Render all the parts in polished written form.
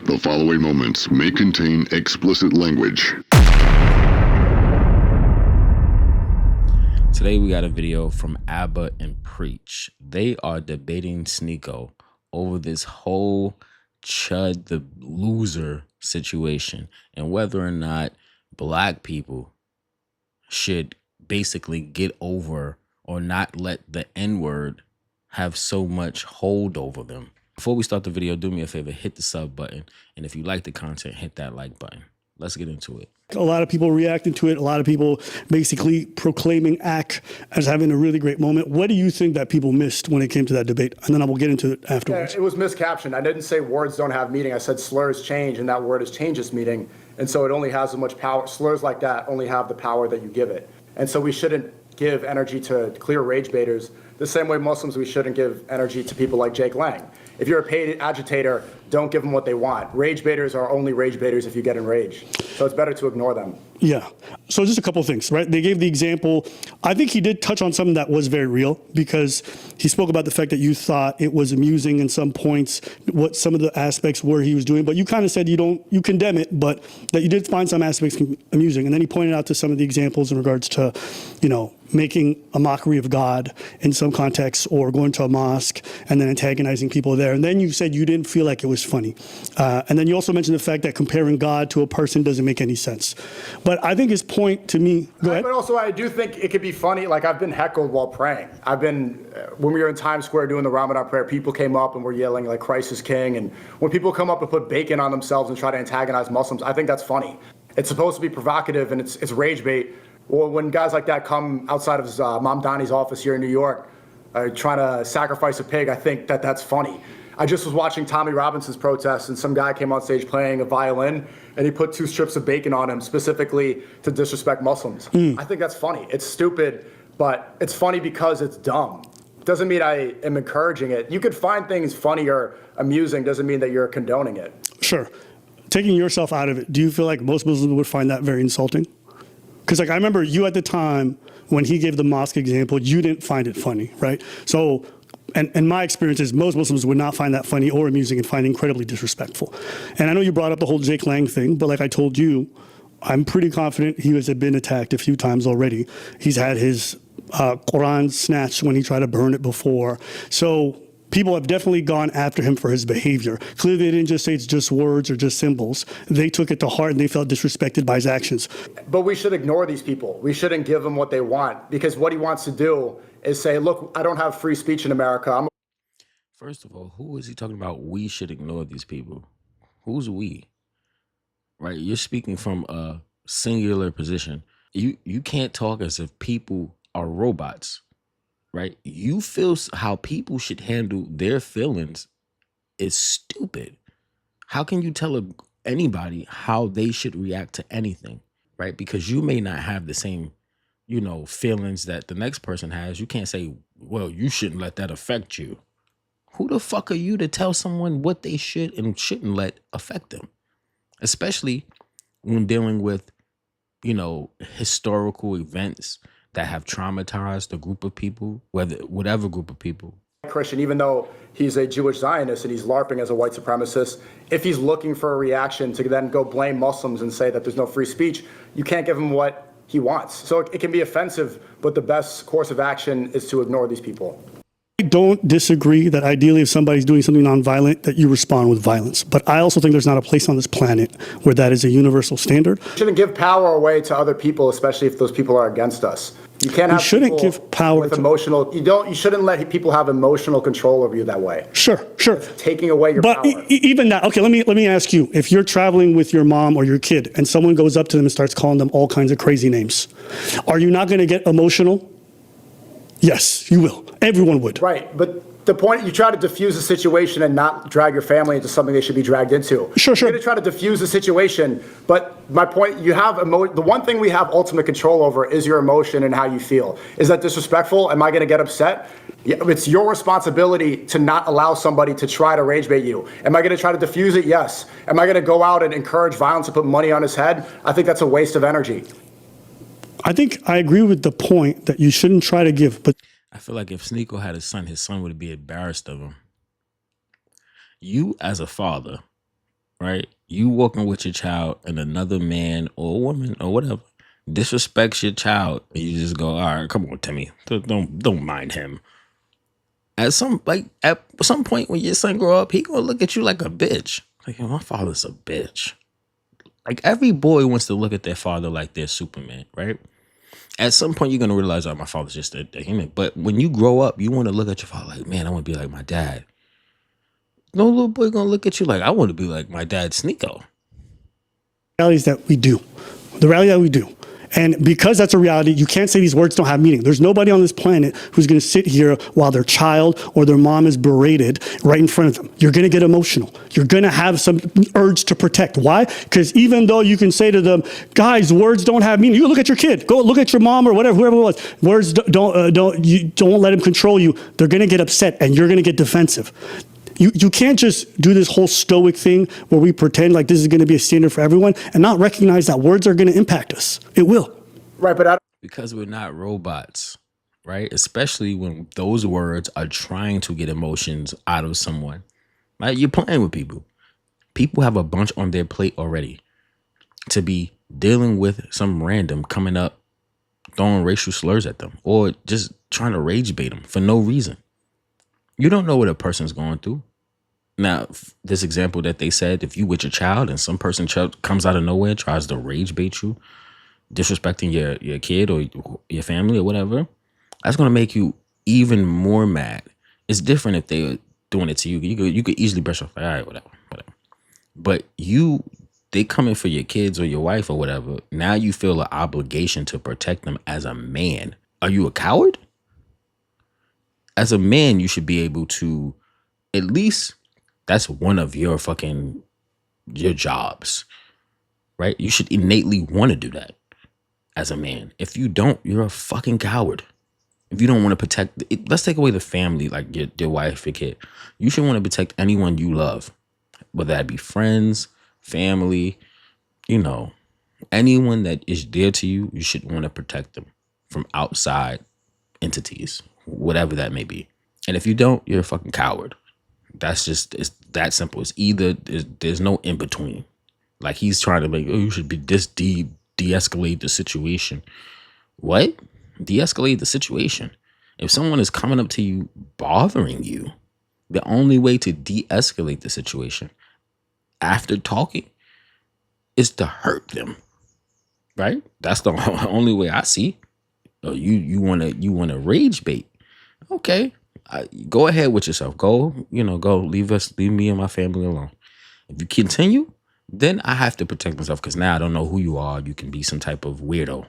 The following moments may contain explicit language. Today we got a video from Abba and Preach. They are debating Sneako over this whole Chud the loser situation and whether or not black people should basically get over or not let the N-word have so much hold over them. Before we start the video, do me a favor, hit the sub button. And if you like the content, hit that like button. Let's get into it. A lot of people reacting to it. A lot of people basically proclaiming Ack as having a really great moment. What do you think that people missed when it came to that debate? And then I will get into it afterwards. Yeah, it was miscaptioned. I didn't say words don't have meaning. I said slurs change, and that word has changed its meaning. And so it only has so much power. Slurs like that only have the power that you give it. And so we shouldn't give energy to clear rage baiters the same way Muslims, we shouldn't give energy to people like Jake Lang. If you're a paid agitator, don't give them what they want. Rage baiters are only rage baiters if you get enraged. So it's better to ignore them. Yeah. So just a couple of things, right? They gave the example. I think he did touch on something that was very real because he spoke about the fact that you thought it was amusing in some points, what some of the aspects were he was doing, but you kind of said you condemn it, but that you did find some aspects amusing. And then he pointed out to some of the examples in regards to, making a mockery of God in some contexts or going to a mosque and then antagonizing people there. And then you said you didn't feel like it was funny. And then you also mentioned the fact that comparing God to a person doesn't make any sense. But I think his point to me, go ahead. But also I do think it could be funny. Like I've been heckled while praying. When we were in Times Square doing the Ramadan prayer, people came up and were yelling like Christ is king. And when people come up and put bacon on themselves and try to antagonize Muslims, I think that's funny. It's supposed to be provocative and it's rage bait. Well, when guys like that come outside of Mom Donnie's office here in New York, trying to sacrifice a pig, I think that's funny. I just was watching Tommy Robinson's protest, and some guy came on stage playing a violin, and he put 2 strips of bacon on him specifically to disrespect Muslims. I think that's funny. It's stupid, but it's funny because it's dumb. Doesn't mean I am encouraging it. You could find things funny or amusing, doesn't mean that you're condoning it. Sure. Taking yourself out of it, do you feel like most Muslims would find that very insulting? Because I remember you at the time when he gave the mosque example, you didn't find it funny, right? So, and my experience is most Muslims would not find that funny or amusing and find it incredibly disrespectful. And I know you brought up the whole Jake Lang thing, but like I told you, I'm pretty confident he has been attacked a few times already. He's had his Quran snatched when he tried to burn it before. So people have definitely gone after him for his behavior. Clearly, they didn't just say it's just words or just symbols. They took it to heart and they felt disrespected by his actions. But we should ignore these people. We shouldn't give them what they want because what he wants to do is say, look, I don't have free speech in America. First of all, who is he talking about? We should ignore these people. Who's we? Right? You're speaking from a singular position. You can't talk as if people are robots. Right? You feel how people should handle their feelings is stupid. How can you tell anybody how they should react to anything? Right? Because you may not have the same, feelings that the next person has. You can't say, well, you shouldn't let that affect you. Who the fuck are you to tell someone what they should and shouldn't let affect them? Especially when dealing with, historical events that have traumatized a group of people, whatever group of people. Christian, even though he's a Jewish Zionist and he's LARPing as a white supremacist, if he's looking for a reaction to then go blame Muslims and say that there's no free speech, you can't give him what he wants. So it can be offensive, but the best course of action is to ignore these people. I don't disagree that ideally if somebody's doing something nonviolent, that you respond with violence. But I also think there's not a place on this planet where that is a universal standard. You shouldn't give power away to other people, especially if those people are against us. You can't have shouldn't give power with emotional. You shouldn't let people have emotional control over you that way. Sure. It's taking away your power. But even that, okay, let me ask you, if you're traveling with your mom or your kid and someone goes up to them and starts calling them all kinds of crazy names, are you not going to get emotional? Yes, you will. Everyone would. Right, but the point, you try to diffuse the situation and not drag your family into something they should be dragged into. Sure. You're going to try to diffuse the situation, but my point, you have the one thing we have ultimate control over is your emotion and how you feel. Is that disrespectful? Am I going to get upset? Yeah, it's your responsibility to not allow somebody to try to rage bait you. Am I going to try to diffuse it? Yes. Am I going to go out and encourage violence and put money on his head? I think that's a waste of energy. I think I agree with the point that you shouldn't try to give, but I feel like if Sneako had his son would be embarrassed of him. You as a father right? You walking with your child and another man or woman or whatever disrespects your child, and you just go, all right, come on, Timmy, don't mind him. At some point when your son grow up, he gonna look at you like a bitch. Like, yo, my father's a bitch. Like, every boy wants to look at their father like they're Superman, right? At some point, you're gonna realize, oh, my father's just a human. But when you grow up, you want to look at your father like, man, I want to be like my dad. No little boy gonna look at you like, I want to be like my dad, Sneako. Realities that we do. The reality that we do. And because that's a reality, you can't say these words don't have meaning. There's nobody on this planet who's going to sit here while their child or their mom is berated right in front of them. You're going to get emotional. You're going to have some urge to protect. Why? Because even though you can say to them, guys, words don't have meaning. You look at your kid. Go look at your mom or whatever, whoever it was. Words don't let them control you. They're going to get upset and you're going to get defensive. You can't just do this whole stoic thing where we pretend like this is going to be a standard for everyone and not recognize that words are going to impact us. It will. Right, but Because we're not robots, right? Especially when those words are trying to get emotions out of someone. Right? You're playing with people. People have a bunch on their plate already to be dealing with some random coming up, throwing racial slurs at them or just trying to rage bait them for no reason. You don't know what a person's going through. Now, this example that they said, if you with your child and some person comes out of nowhere, tries to rage bait you, disrespecting your kid or your family or whatever, that's going to make you even more mad. It's different if they're doing it to you. You could easily brush off, like, all right, whatever. But they coming for your kids or your wife or whatever. Now you feel an obligation to protect them as a man. Are you a coward? As a man, you should be able to, at least that's one of your jobs, right? You should innately want to do that as a man. If you don't, you're a fucking coward. If you don't want to protect, let's take away the family, like your wife, your kid. You should want to protect anyone you love, whether that be friends, family, anyone that is dear to you, you should want to protect them from outside entities, whatever that may be. And if you don't, you're a fucking coward. It's that simple. It's either, there's no in between. Like, he's trying to make, you should be de-escalate the situation. What? De-escalate the situation. If someone is coming up to you, bothering you, the only way to de-escalate the situation after talking is to hurt them. Right? That's the only way I see. You want to rage bait. Okay. Go ahead with yourself. Go leave me and my family alone. If you continue, then I have to protect myself because now I don't know who you are. You can be some type of weirdo.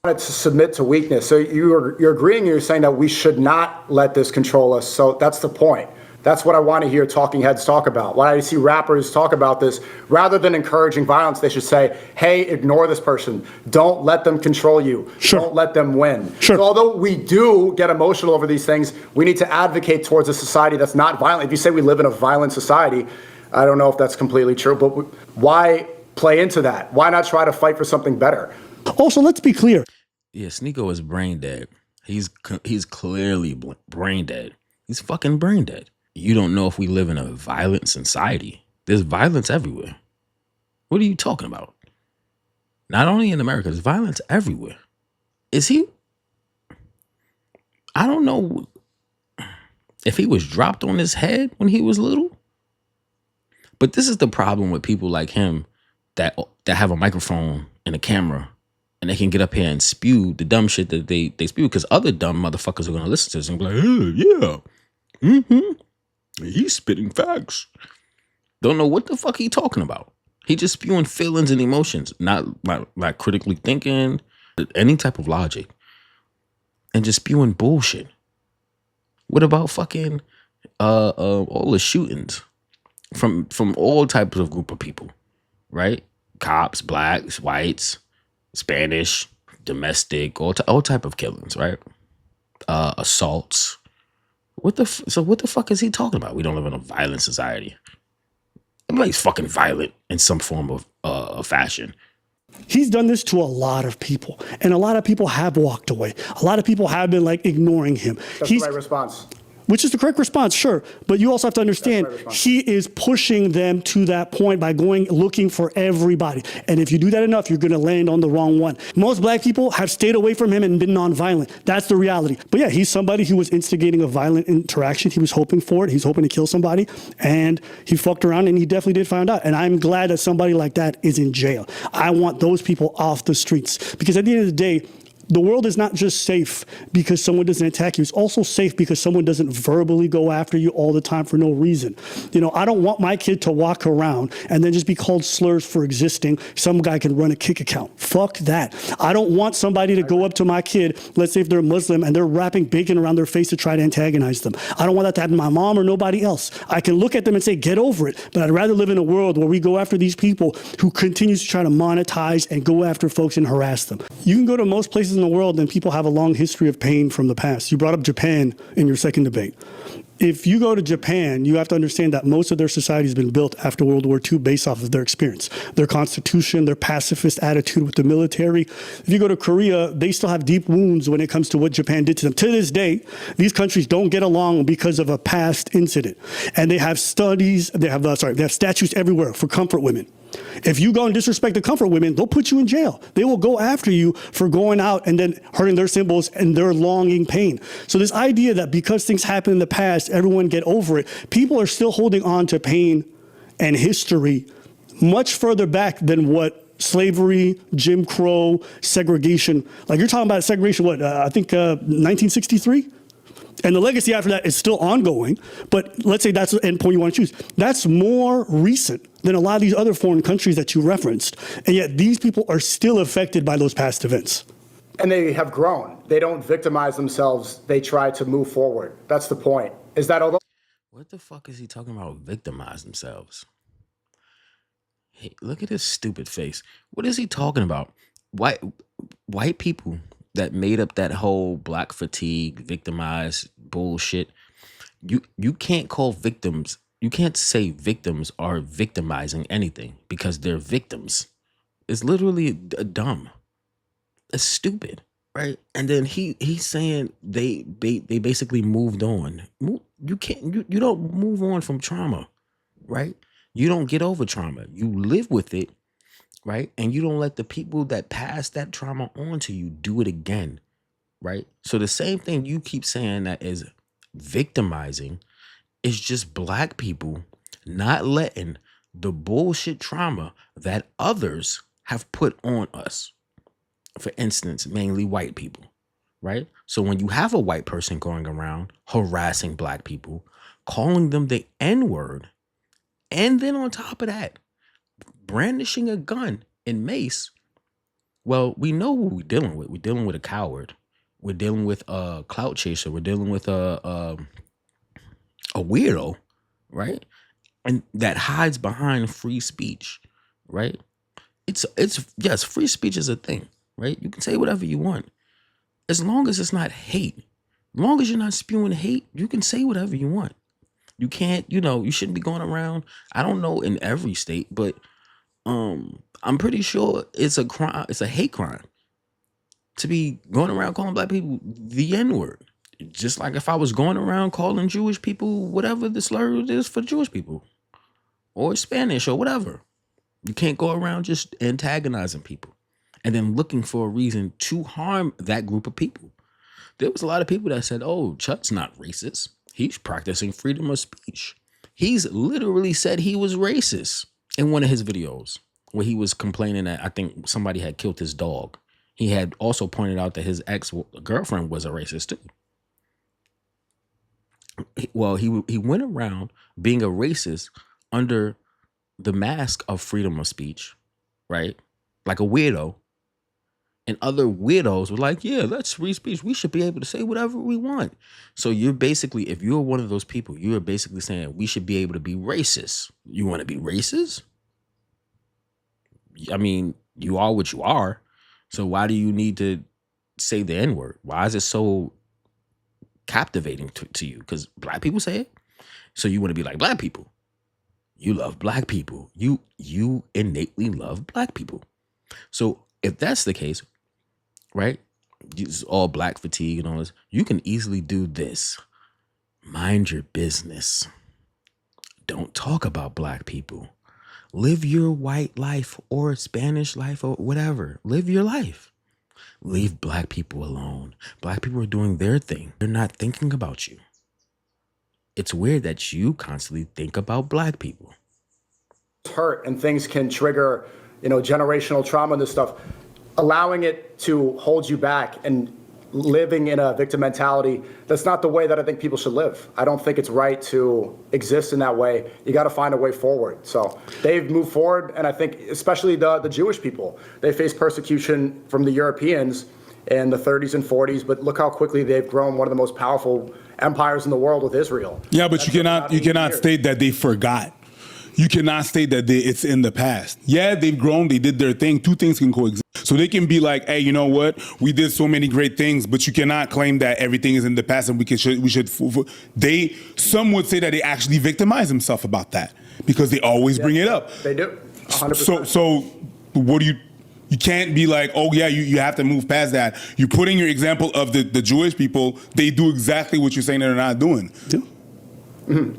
To submit to weakness. So you're agreeing, you're saying that we should not let this control us. So that's the point. That's what I want to hear talking heads talk about. When I see rappers talk about this, rather than encouraging violence, they should say, hey, ignore this person. Don't let them control you. Sure. Don't let them win. Sure. So although we do get emotional over these things, we need to advocate towards a society that's not violent. If you say we live in a violent society, I don't know if that's completely true, but why play into that? Why not try to fight for something better? Also, let's be clear. Yeah, Sneako is brain dead. He's clearly brain dead. He's fucking brain dead. You don't know if we live in a violent society. There's violence everywhere. What are you talking about? Not only in America, there's violence everywhere. Is he? I don't know if he was dropped on his head when he was little. But this is the problem with people like him that have a microphone and a camera and they can get up here and spew the dumb shit that they spew because other dumb motherfuckers are going to listen to this and be like, hey, yeah, he's spitting facts. Don't know what the fuck he talking about. He just spewing feelings and emotions, not like critically thinking, any type of logic, and just spewing bullshit. What about fucking all the shootings from all types of group of people, right? Cops, blacks, whites, Spanish, domestic, all type of killings, right? Assaults. What the fuck is he talking about? We don't live in a violent society. Everybody's fucking violent in some form of fashion. He's done this to a lot of people, and a lot of people have walked away. A lot of people have been like ignoring him. That's the right response. Which is the correct response, sure. But you also have to understand, That's the right response. he is pushing them to that point by looking for everybody. And if you do that enough, you're going to land on the wrong one. Most black people have stayed away from him and been nonviolent. That's the reality. But yeah, he's somebody who was instigating a violent interaction. He was hoping for it. He's hoping to kill somebody. And he fucked around, and he definitely did find out. And I'm glad that somebody like that is in jail. I want those people off the streets. Because at the end of the day, the world is not just safe because someone doesn't attack you. It's also safe because someone doesn't verbally go after you all the time for no reason. You know, I don't want my kid to walk around and then just be called slurs for existing. Some guy can run a kick account. Fuck that. I don't want somebody to go up to my kid, let's say if they're Muslim, and they're wrapping bacon around their face to try to antagonize them. I don't want that to happen to my mom or nobody else. I can look at them and say, get over it. But I'd rather live in a world where we go after these people who continues to try to monetize and go after folks and harass them. You can go to most places in the world and people have a long history of pain from the past. You brought up Japan in your second debate. If you go to Japan, you have to understand that most of their society has been built after World War II based off of their experience, their constitution, their pacifist attitude with the military. If you go to Korea, they still have deep wounds when it comes to what Japan did to them. To this day, these countries don't get along because of a past incident. And they have they have statutes everywhere for comfort women. If you go and disrespect the comfort women, they'll put you in jail. They will go after you for going out and then hurting their symbols and their longing pain. So this idea that because things happen in the past, everyone get over it, people are still holding on to pain and history much further back than what slavery, Jim Crow, segregation, like you're talking about segregation, 1963? And the legacy after that is still ongoing, but let's say that's the endpoint you want to choose. That's more recent than a lot of these other foreign countries that you referenced. And yet these people are still affected by those past events. And they have grown. They don't victimize themselves. They try to move forward. That's the point. Is that although What the fuck is he talking about? Victimize themselves. Hey, look at his stupid face. What is he talking about? White people that made up that whole black fatigue, victimized bullshit. You can't call victims. You can't say victims are victimizing anything because they're victims. It's literally dumb. It's stupid, right? And then he's saying they basically moved on. You can't. You don't move on from trauma, right? You don't get over trauma. You live with it, right? And you don't let the people that pass that trauma on to you do it again, right? So the same thing you keep saying that is victimizing is just black people not letting the bullshit trauma that others have put on us. For instance, mainly white people, right? So when you have a white person going around harassing black people, calling them the N-word, and then on top of that, brandishing a gun and mace, well, we know what we're dealing with. We're dealing with a coward. We're dealing with a clout chaser. We're dealing with a weirdo, right? And that hides behind free speech, right? It's yes, free speech is a thing, right? You can say whatever you want. As long as it's not hate. As long as you're not spewing hate, you can say whatever you want. You can't, you shouldn't be going around. I don't know in every state, but I'm pretty sure it's a crime. It's a hate crime to be going around calling black people the N-word. Just like if I was going around calling Jewish people whatever the slur is for Jewish people or Spanish or whatever. You can't go around just antagonizing people and then looking for a reason to harm that group of people. There was a lot of people that said, oh, Chut's not racist. He's practicing freedom of speech. He's literally said he was racist in one of his videos where he was complaining that I think somebody had killed his dog. He had also pointed out that his ex-girlfriend was a racist too. Well, he went around being a racist under the mask of freedom of speech, right? Like a weirdo. And other weirdos were like, yeah, that's free speech. We should be able to say whatever we want. So you're basically, if you're one of those people, you're basically saying we should be able to be racist. You want to be racist? I mean, you are what you are. So why do you need to say the N-word? Why is it so captivating to you? Because black people say it. So you want to be like black people. You love black people. You innately love black people. So if that's the case, right? It's all black fatigue and all this. You can easily do this. mind your business. Don't talk about black people. Live your white life or Spanish life or whatever. Live your life. Leave black people alone. Black people are doing their thing. They're not thinking about you. It's weird that you constantly think about black people. Hurt and things can trigger, generational trauma and this stuff. Allowing it to hold you back and living in a victim mentality, that's not the way that I think people should live. I don't think it's right to exist in that way. You got to find a way forward. So they've moved forward, and I think especially the Jewish people, they faced persecution from the Europeans in the 30s and 40s, but look how quickly they've grown one of the most powerful empires in the world with Israel. Yeah, but you cannot state that they forgot. You cannot state that it's in the past. Yeah, they've grown, they did their thing. Two things can coexist. So they can be like, hey, you know what? We did so many great things, but you cannot claim that everything is in the past and we should. Some would say that they actually victimize themselves about that because they always bring it up. They do, 100%. So what do you can't be like, oh yeah, you have to move past that. You're putting your example of the Jewish people. They do exactly what you're saying they're not doing. Yeah.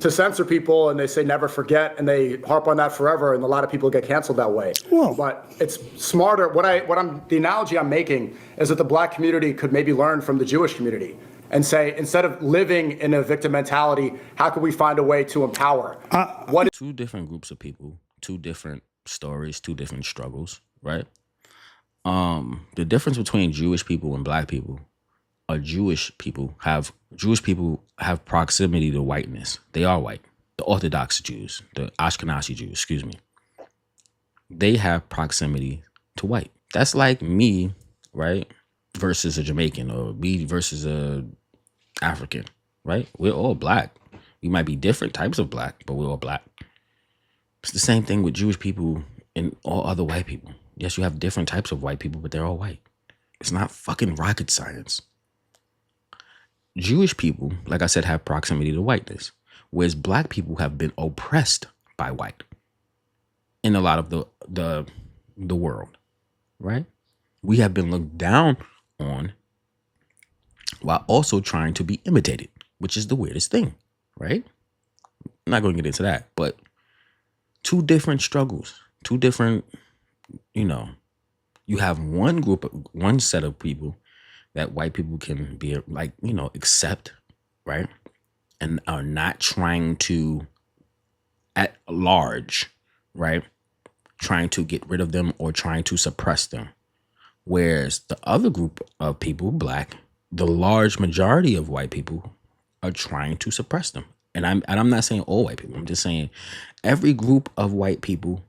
To censor people, and they say never forget, and they harp on that forever, and a lot of people get canceled that way. Well, but it's smarter. The analogy I'm making is that the black community could maybe learn from the Jewish community and say, instead of living in a victim mentality, how can we find a way to empower? Two different groups of people, two different stories, two different struggles, right? The difference between Jewish people and black people. Jewish people have proximity to whiteness. They are white. The Orthodox Jews, the Ashkenazi Jews, excuse me. They have proximity to white. That's like me, right, versus a Jamaican, or me versus a African, right? We're all black. We might be different types of black, but we're all black. It's the same thing with Jewish people and all other white people. Yes, you have different types of white people, but they're all white. It's not fucking rocket science. Jewish people, like I said, have proximity to whiteness, whereas black people have been oppressed by white in a lot of the world, right? We have been looked down on while also trying to be imitated, which is the weirdest thing, right? I'm not going to get into that, but two different struggles, two different, you have one set of people that white people can be like, accept, right? And are not trying to, at large, right? Trying to get rid of them or trying to suppress them. Whereas the other group of people, black, the large majority of white people are trying to suppress them. And I'm not saying all white people. I'm just saying every group of white people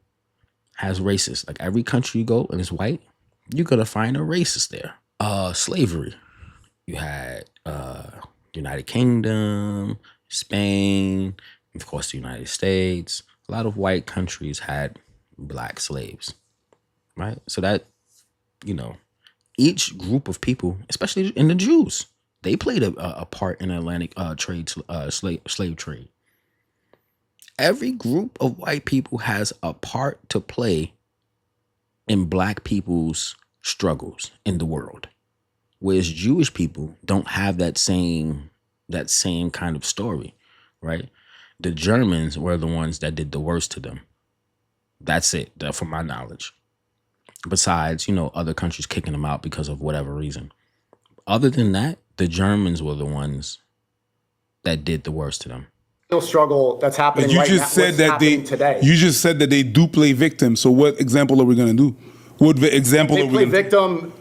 has racists. Like every country you go and it's white, you're going to find a racist there. Slavery. You had United Kingdom, Spain, of course the United States. A lot of white countries had black slaves, right? So that, each group of people, especially in the Jews, they played a part in the Atlantic slave trade. Every group of white people has a part to play in black people's struggles in the world, whereas Jewish people don't have that same kind of story, right? The Germans were the ones that did the worst to them. That's it, from my knowledge. Besides, other countries kicking them out because of whatever reason. Other than that, the Germans were the ones that did the worst to them. Struggle that's happening you right now. just said that today. You just said that they do play victim. So what example are we going to do? What example they are we play going victim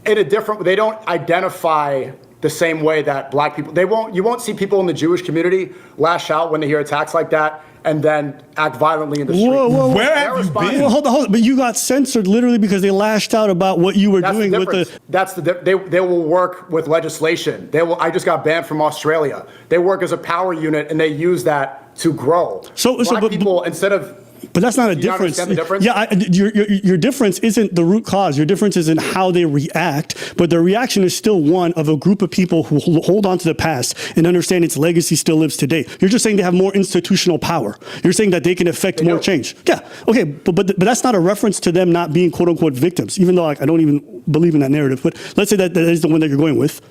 in a different. They don't identify the same way that black people. You won't see people in the Jewish community lash out when they hear attacks like that and then act violently in the street. Whoa. Where have you been? Well, hold on. But you got censored literally because they lashed out about what you were doing with the. That's they will work with legislation. I just got banned from Australia. They work as a power unit and they use that to grow. Black people, instead of. But that's not a difference. Understand the difference? Yeah, your difference isn't the root cause. Your difference is in how they react. But the reaction is still one of a group of people who hold on to the past and understand its legacy still lives today. You're just saying they have more institutional power. You're saying that they can affect more change. Yeah, okay, but that's not a reference to them not being quote unquote victims. Even though I don't even believe in that narrative. But let's say that is the one that you're going with.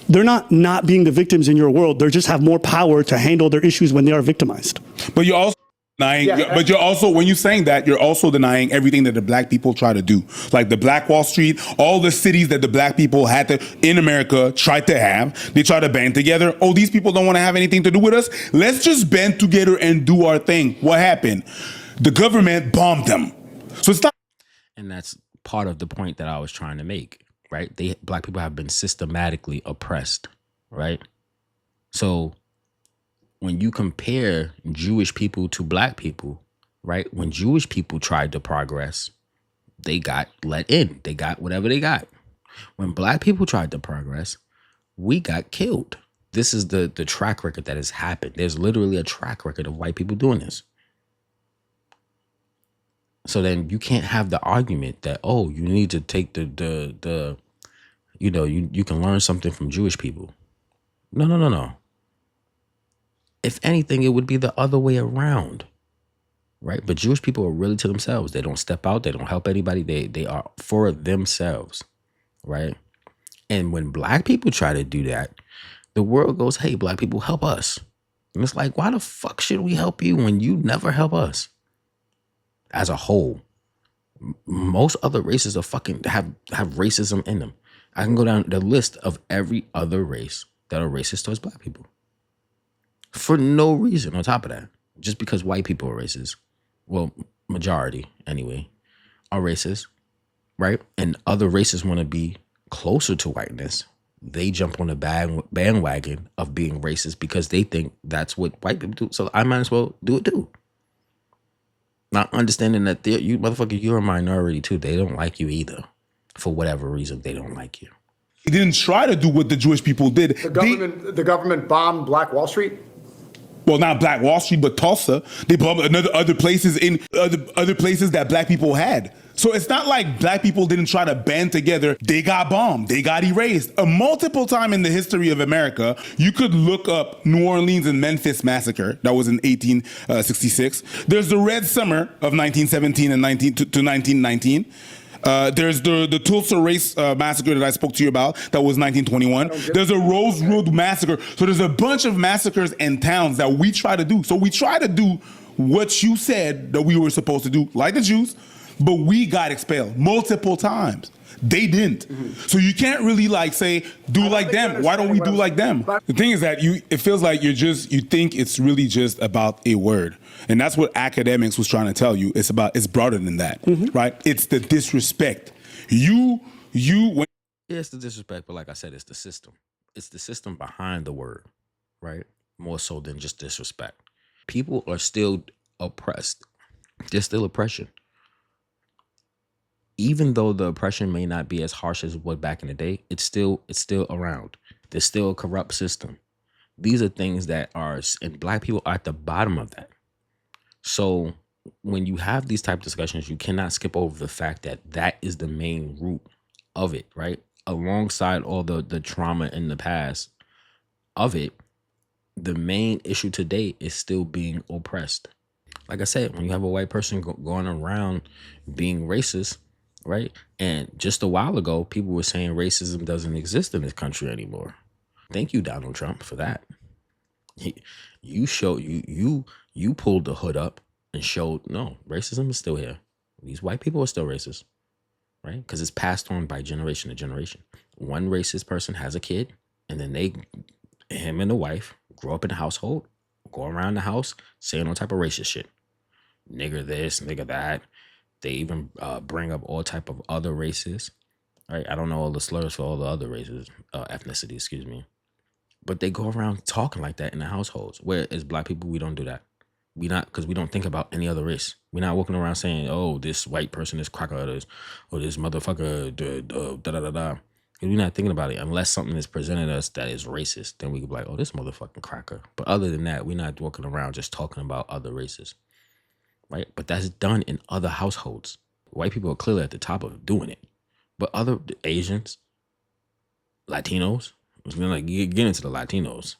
they're not being the victims in your world. They just have more power to handle their issues when they are victimized. But you're also denying, but you're also, when you're saying that, you're also denying everything that the black people try to do. Like the Black Wall Street, all the cities that the black people had to, in America, tried to have. They try to band together. Oh, these people don't want to have anything to do with us. Let's just band together and do our thing. What happened? The government bombed them. So it's not. And that's part of the point that I was trying to make, right? Black people have been systematically oppressed, right? So when you compare Jewish people to black people, right? When Jewish people tried to progress, they got let in. They got whatever they got. When black people tried to progress, we got killed. This is the track record that has happened. There's literally a track record of white people doing this. So then you can't have the argument that, oh, you need to take the you know, you can learn something from Jewish people. No. If anything, it would be the other way around, right? But Jewish people are really to themselves. They don't step out. They don't help anybody. They are for themselves, right? And when black people try to do that, the world goes, hey, black people, help us. And it's like, why the fuck should we help you when you never help us? As a whole, most other races are fucking have racism in them. I can go down the list of every other race that are racist towards black people. For no reason on top of that. Just because white people are racist. Well, majority anyway, are racist, right? And other races want to be closer to whiteness. They jump on the bandwagon of being racist because they think that's what white people do. So I might as well do it too. Not understanding that you motherfucker, you're a minority too. They don't like you either. For whatever reason, they don't like you. They didn't try to do what the Jewish people did. The government bombed Black Wall Street? Well, not Black Wall Street, but Tulsa. They bombed other places in other places that black people had. So it's not like black people didn't try to band together. They got bombed. They got erased. A multiple time in the history of America, you could look up New Orleans and Memphis massacre. That was in 1866. There's the Red Summer of 1917 and 1919. There's the Tulsa Race massacre that I spoke to you about. That was 1921. There's a Rose Road massacre. So there's a bunch of massacres and towns that we try to do. So we try to do what you said that we were supposed to do, like the Jews, but we got expelled multiple times. They didn't. So you can't really like say, do like them. Why don't we do like them? The thing is that it feels like you think it's really just about a word. And that's what academics was trying to tell you. It's broader than that, right? It's the disrespect. When Yeah, it's the disrespect, but like I said, it's the system. It's the system behind the word, right? More so than just disrespect. People are still oppressed. There's still oppression. Even though the oppression may not be as harsh as it was back in the day, it's still around. There's still a corrupt system. These are things that are, and black people are at the bottom of that. So when you have these type of discussions, you cannot skip over the fact that that is the main root of it, right? Alongside all the trauma in the past of it, the main issue today is still being oppressed. Like I said, when you have a white person going around being racist, right? And just a while ago, people were saying racism doesn't exist in this country anymore. Thank you, Donald Trump, for that. You pulled the hood up and showed, no, racism is still here. These white people are still racist, right? Because it's passed on by generation to generation. One racist person has a kid, and then him and the wife grow up in a household, go around the house saying all type of racist shit. Nigger this, nigger that. They even bring up all type of other races, right? I don't know all the slurs for all the other races, ethnicity, excuse me. But they go around talking like that in the households. Whereas black people, we don't do that. Because we don't think about any other race. We're not walking around saying, oh, this white person is cracker, or this motherfucker, da-da-da-da. We're not thinking about it unless something is presented us that is racist. Then we could be like, oh, this motherfucking cracker. But other than that, we're not walking around just talking about other races. Right? But that's done in other households. White people are clearly at the top of doing it. But other Asians, Latinos, like get into the Latinos,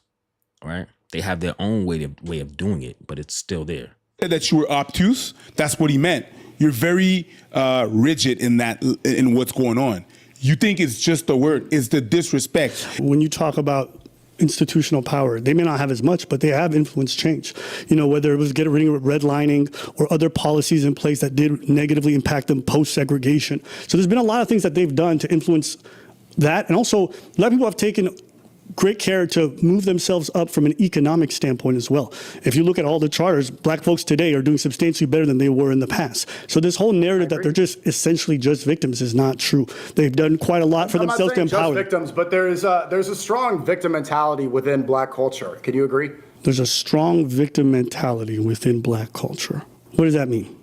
right? They have their own way of doing it, but it's still there. That you were obtuse, that's what he meant. You're very rigid in what's going on. You think it's just the word. It's the disrespect. When you talk about institutional power, they may not have as much, but they have influenced change. You know, whether it was getting rid of redlining or other policies in place that did negatively impact them post-segregation. So there's been a lot of things that they've done to influence that. And also, a lot of people have taken great care to move themselves up from an economic standpoint as well. If you look at all the charters, black folks today are doing substantially better than they were in the past. So this whole narrative that they're just essentially just victims is not true. They've done quite a lot for themselves to empower. I'm not saying just victims, but there's a strong victim mentality within black culture. Can you agree? There's a strong victim mentality within black culture. What does that mean?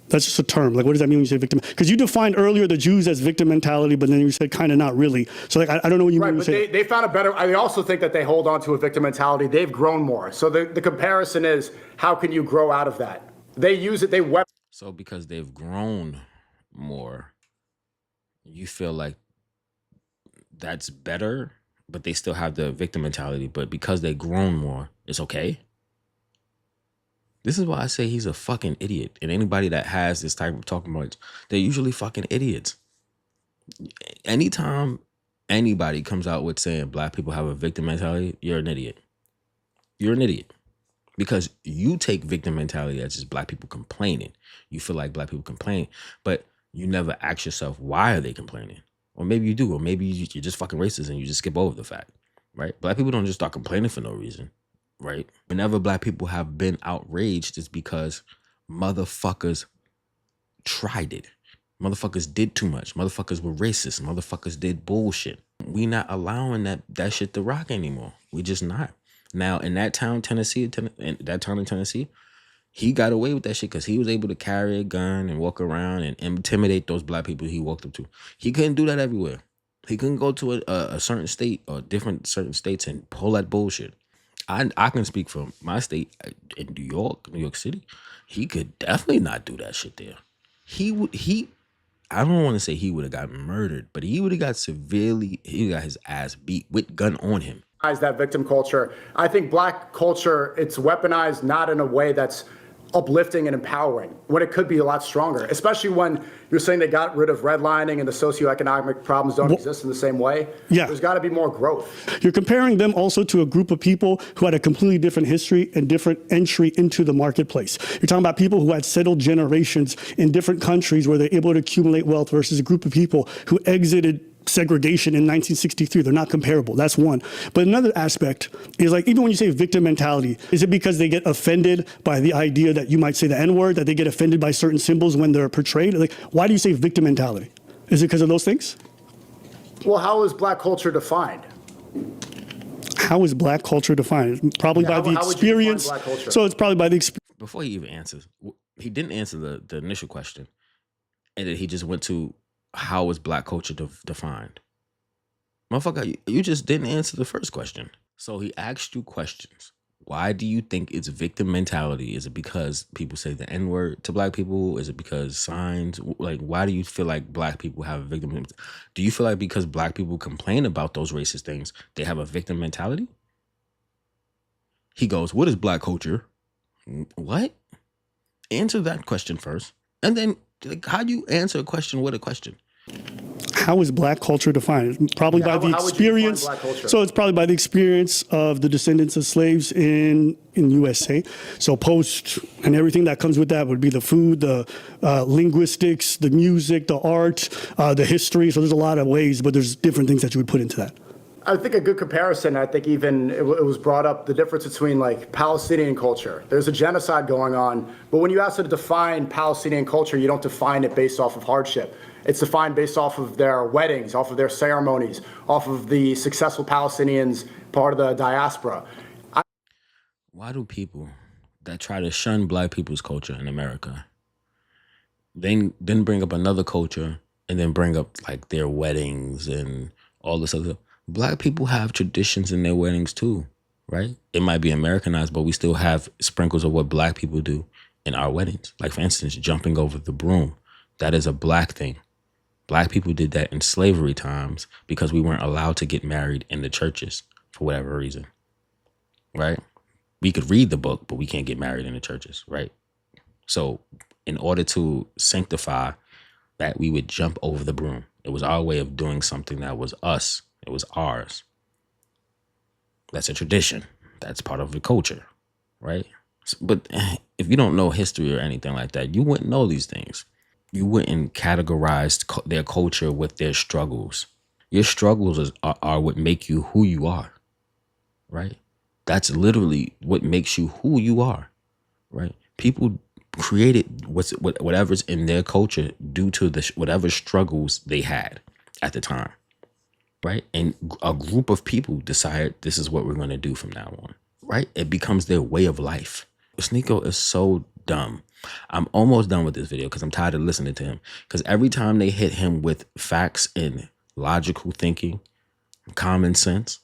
That's just a term. Like, what does that mean when you say victim? Because you defined earlier the Jews as victim mentality, but then you said kind of not really. So, like, I don't know what you mean. Right, but they found a better. I also think that they hold on to a victim mentality. They've grown more. So the comparison is, how can you grow out of that? They use it. So because they've grown more, you feel like that's better, but they still have the victim mentality. But because they've grown more, it's okay. This is why I say he's a fucking idiot. And anybody that has this type of talking points, they're usually fucking idiots. Anytime anybody comes out with saying black people have a victim mentality, you're an idiot. You're an idiot. Because you take victim mentality as just black people complaining. You feel like black people complain, but you never ask yourself, why are they complaining? Or maybe you do, or maybe you're just fucking racist and you just skip over the fact, right? Black people don't just start complaining for no reason. Right? Whenever black people have been outraged, it's because motherfuckers tried it. Motherfuckers did too much. Motherfuckers were racist. Motherfuckers did bullshit. We not allowing that shit to rock anymore. We just not. Now, in that town, Tennessee, he got away with that shit because he was able to carry a gun and walk around and intimidate those black people he walked up to. He couldn't do that everywhere. He couldn't go to a certain state or certain states and pull that bullshit. I can speak for my state in New York City. He could definitely not do that shit there. I don't want to say he would have got murdered, but he would have got he got his ass beat with gun on him. That victim culture. I think black culture, it's weaponized not in a way that's uplifting and empowering, when it could be a lot stronger, especially when you're saying they got rid of redlining and the socioeconomic problems don't exist in the same way. Yeah. There's got to be more growth. You're comparing them also to a group of people who had a completely different history and different entry into the marketplace. You're talking about people who had settled generations in different countries where they're able to accumulate wealth versus a group of people who exited segregation in 1963. They're not comparable. That's one. But another aspect is, like, even when you say victim mentality, is it because they get offended by the idea that you might say the N-word, that they get offended by certain symbols when they're portrayed? Like, why do you say victim mentality? Is it because of those things? Well, how is black culture defined? How is black culture defined? Probably by the experience. So it's probably by the experience. Before he even answers, he didn't answer the initial question. And then he just went to, how is black culture defined? Motherfucker, you just didn't answer the first question. So he asked you questions. Why do you think it's victim mentality? Is it because people say the N-word to black people? Is it because signs? Like, why do you feel like black people have a victim mentality? Do you feel like because black people complain about those racist things, they have a victim mentality? He goes, what is black culture? What? Answer that question first. And then, like, how do you answer a question with a question? How is black culture defined? Probably by the experience. So it's probably by the experience of the descendants of slaves in USA. So post and everything that comes with that would be the food, the linguistics, the music, the art, the history. So there's a lot of ways, but there's different things that you would put into that. I think a good comparison, I think even it was brought up, the difference between, like, Palestinian culture. There's a genocide going on, but when you ask them to define Palestinian culture, you don't define it based off of hardship. It's defined based off of their weddings, off of their ceremonies, off of the successful Palestinians, part of the diaspora. Why do people that try to shun black people's culture in America then bring up another culture and then bring up, like, their weddings and all this other stuff? Black people have traditions in their weddings too, right? It might be Americanized, but we still have sprinkles of what black people do in our weddings. Like, for instance, jumping over the broom. That is a black thing. Black people did that in slavery times because we weren't allowed to get married in the churches for whatever reason, right? We could read the book, but we can't get married in the churches, right? So in order to sanctify that, we would jump over the broom. It was our way of doing something that was us. It was ours. That's a tradition. That's part of the culture, right? But if you don't know history or anything like that, you wouldn't know these things. You wouldn't categorize their culture with their struggles. Your struggles are what make you who you are, right? That's literally what makes you who you are, right? People created whatever's in their culture due to whatever struggles they had at the time, right? And a group of people decided this is what we're going to do from now on, right? It becomes their way of life. Sneako is so dumb. I'm almost done with this video because I'm tired of listening to him. Because every time they hit him with facts and logical thinking, common sense,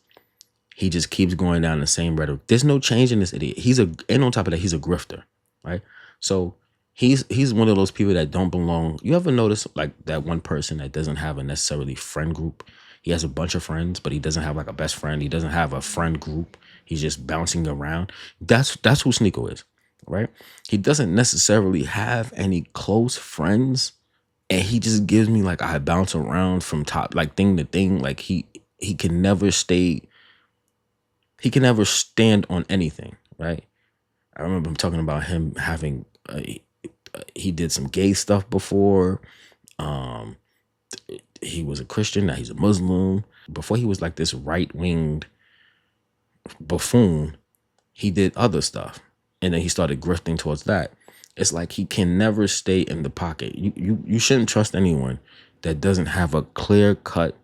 he just keeps going down the same rhetoric. There's no change in this idiot. And on top of that, he's a grifter, right? So he's one of those people that don't belong. You ever notice like that one person that doesn't have a necessarily friend group? He has a bunch of friends, but he doesn't have like a best friend. He doesn't have a friend group. He's just bouncing around. That's who Sneako is, right? He doesn't necessarily have any close friends, and he just gives me like I bounce around from top like thing to thing. Like he can never stay. He can never stand on anything, right? I remember him talking about him having he did some gay stuff before. He was a Christian, now he's a Muslim. Before he was like this right-winged buffoon, he did other stuff. And then he started grifting towards that. It's like he can never stay in the pocket. You shouldn't trust anyone that doesn't have a clear-cut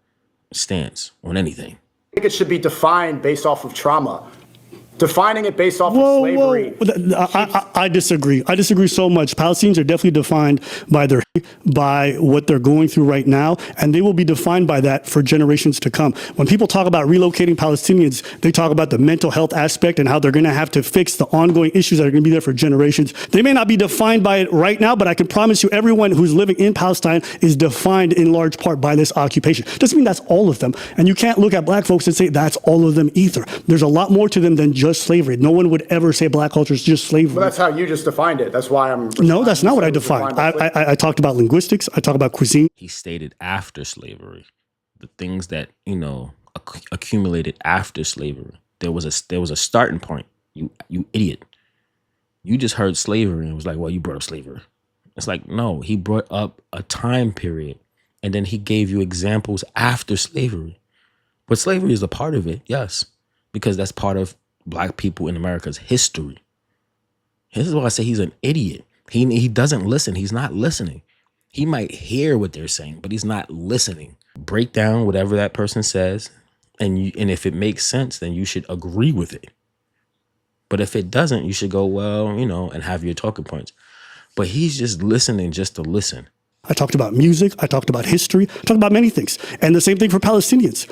stance on anything. I think it should be defined based off of trauma. Defining it based off of slavery. I disagree. I disagree so much. Palestinians are definitely defined by what they're going through right now, and they will be defined by that for generations to come. When people talk about relocating Palestinians, they talk about the mental health aspect and how they're going to have to fix the ongoing issues that are going to be there for generations. They may not be defined by it right now, but I can promise you everyone who's living in Palestine is defined in large part by this occupation. Doesn't mean that's all of them. And you can't look at black folks and say that's all of them either. There's a lot more to them than just slavery. No one would ever say black culture is just slavery. Well, that's how you just defined it. That's why I'm... No, that's not what I defined. I talked about linguistics. I talked about cuisine. He stated after slavery, the things that, accumulated after slavery. There was a starting point. You idiot. You just heard slavery and was like, well, you brought up slavery. It's like, no, he brought up a time period and then he gave you examples after slavery. But slavery is a part of it, yes, because that's part of black people in America's history. This is why I say he's an idiot. He doesn't listen. He's not listening. He might hear what they're saying, but he's not listening. Break down whatever that person says, and if it makes sense, then you should agree with it. But if it doesn't, you should go, well, and have your talking points. But he's just listening just to listen. I talked about music. I talked about history. I talked about many things. And the same thing for Palestinians.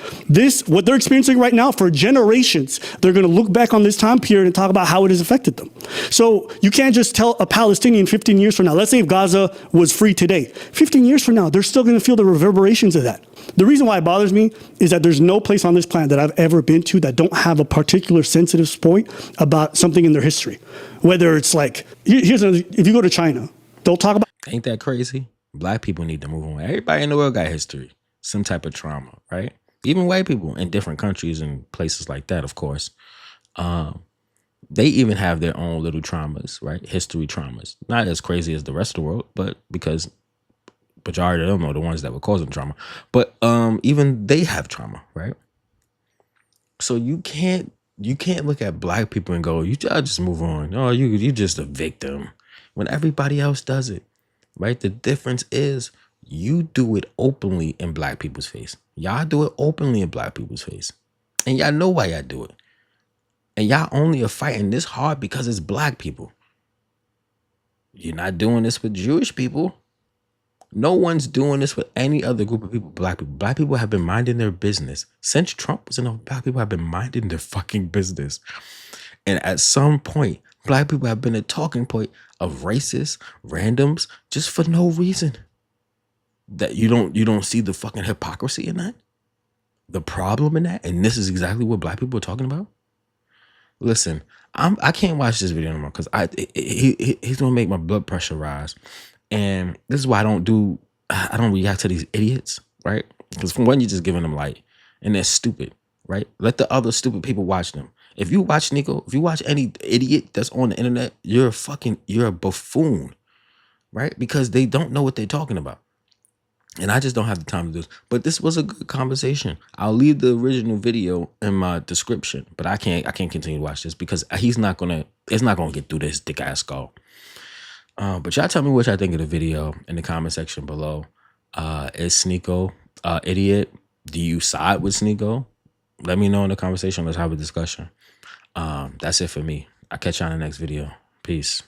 What they're experiencing right now for generations, they're going to look back on this time period and talk about how it has affected them. So you can't just tell a Palestinian 15 years from now, let's say if Gaza was free today, 15 years from now, they're still going to feel the reverberations of that. The reason why it bothers me is that there's no place on this planet that I've ever been to that don't have a particular sensitive point about something in their history. Whether it's like, here's another, if you go to China, they'll talk about... Ain't that crazy? Black people need to move on. Everybody in the world got history, some type of trauma, right? Even white people in different countries and places like that, of course. They even have their own little traumas, right? History traumas. Not as crazy as the rest of the world, but because majority of them are the ones that were causing trauma. But even they have trauma, right? So you can't look at black people and go, you just move on. Oh, you just a victim when everybody else does it. Right? The difference is you do it openly in black people's face. Y'all do it openly in black people's face. And y'all know why y'all do it. And y'all only are fighting this hard because it's black people. You're not doing this with Jewish people. No one's doing this with any other group of people. Black people. Black people have been minding their business. Since Trump was in office, black people have been minding their fucking business. And at some point, black people have been a talking point of racists, randoms, just for no reason. That you don't see the fucking hypocrisy in that? The problem in that? And this is exactly what black people are talking about? Listen, I can't watch this video anymore because he's gonna make my blood pressure rise. And this is why I don't react to these idiots. right? Because from one, you're just giving them light, and they're stupid, right? Let the other stupid people watch them. If you watch Sneako, if you watch any idiot that's on the internet, you're a buffoon, right? Because they don't know what they're talking about. And I just don't have the time to do this. But this was a good conversation. I'll leave the original video in my description, but I can't continue to watch this because it's not gonna get through this thick ass skull. But y'all tell me what y'all think of the video in the comment section below. Is Sneako idiot? Do you side with Sneako? Let me know in the conversation. Let's have a discussion. That's it for me. I'll catch y'all in the next video. Peace.